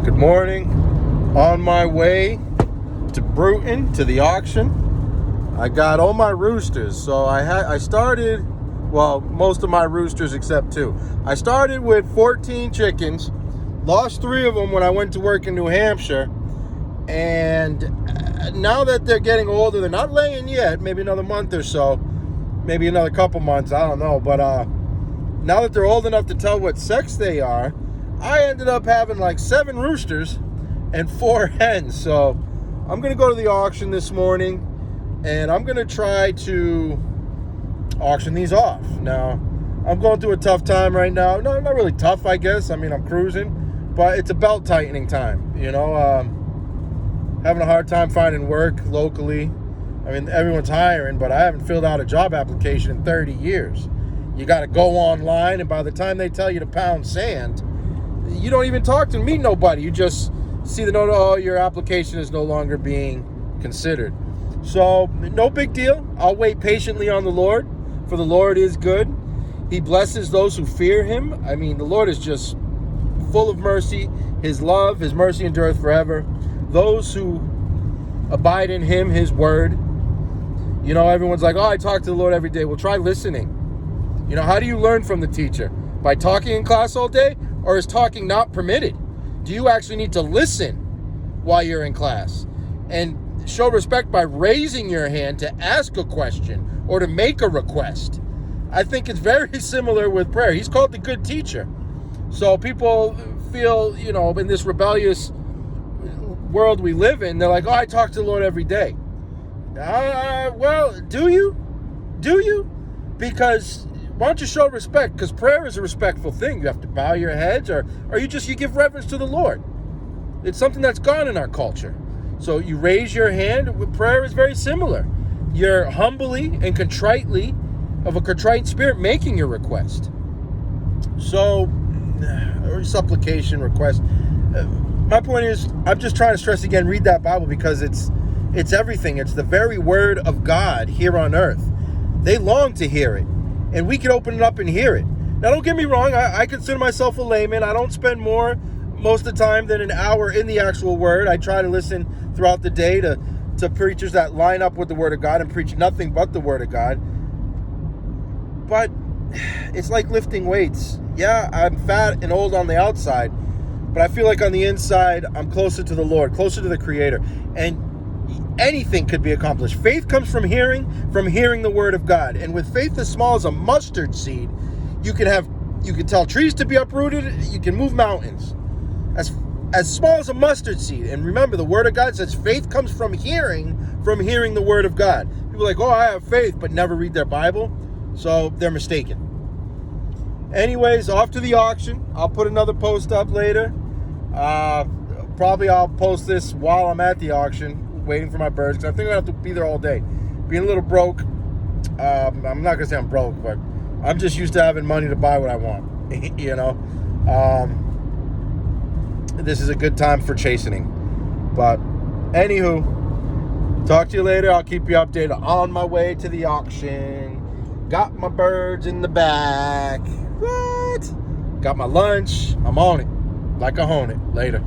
Good morning. On my way to Bruton to the auction. I got all my roosters. So I started, well, most of my roosters except 2. I started with 14 chickens, lost 3 of them when I went to work in New Hampshire. And now that they're getting older, they're not laying yet, maybe another month or so, maybe another couple months, I don't know. But now that they're old enough to tell what sex they are, I ended up having like 7 roosters and 4 hens. So I'm going to go to the auction this morning and I'm going to try to auction these off. Now, I'm going through a tough time right now. No, not really tough, I guess. I mean, I'm cruising, but it's a belt tightening time, you know. Having a hard time finding work locally. I mean, everyone's hiring, but I haven't filled out a job application in 30 years. You got to go online, and by the time they tell you to pound sand, you don't even talk to meet nobody. You just see the note, oh, your application is no longer being considered. So, no big deal. I'll wait patiently on the Lord, for the Lord is good. He blesses those who fear him. I mean, the Lord is just full of mercy. His love, his mercy endureth forever. Those who abide in him, his word. You know, everyone's like, oh, I talk to the Lord every day. Well, try listening. You know, how do you learn from the teacher? By talking in class all day? Or is talking not permitted? Do you actually need to listen while you're in class? And show respect by raising your hand to ask a question or to make a request. I think it's very similar with prayer. He's called the good teacher. So people feel, you know, in this rebellious world we live in, they're like, oh, I talk to the Lord every day. Well, do you? Do you? Because why don't you show respect? Because prayer is a respectful thing. You have to bow your heads, or you give reverence to the Lord. It's something that's gone in our culture. So you raise your hand. Prayer is very similar. You're humbly and contritely, of a contrite spirit, making your request. So, or supplication, request. My point is, I'm just trying to stress again, read that Bible, because it's everything. It's the very word of God here on earth. They long to hear it, and we can open it up and hear it. Now, don't get me wrong. I consider myself a layman. I don't spend most of the time than an hour in the actual word. I try to listen throughout the day to preachers that line up with the word of God and preach nothing but the word of God. But it's like lifting weights. Yeah, I'm fat and old on the outside, but I feel like on the inside, I'm closer to the Lord, closer to the Creator. And anything could be accomplished. Faith comes from hearing the word of God. And with faith as small as a mustard seed, you can tell trees to be uprooted. You can move mountains. As small as a mustard seed. And remember, the word of God says faith comes from hearing the word of God. People are like, oh, I have faith, but never read their Bible. So they're mistaken. Anyways, off to the auction. I'll put another post up later. Probably I'll post this while I'm at the auction, waiting for my birds, because I think I have to be there all day. Being a little broke. I'm not going to say I'm broke, but I'm just used to having money to buy what I want. You know? This is a good time for chastening. But, anywho, talk to you later. I'll keep you updated on my way to the auction. Got my birds in the back. What? Got my lunch. I'm on it. Like I own it. Later.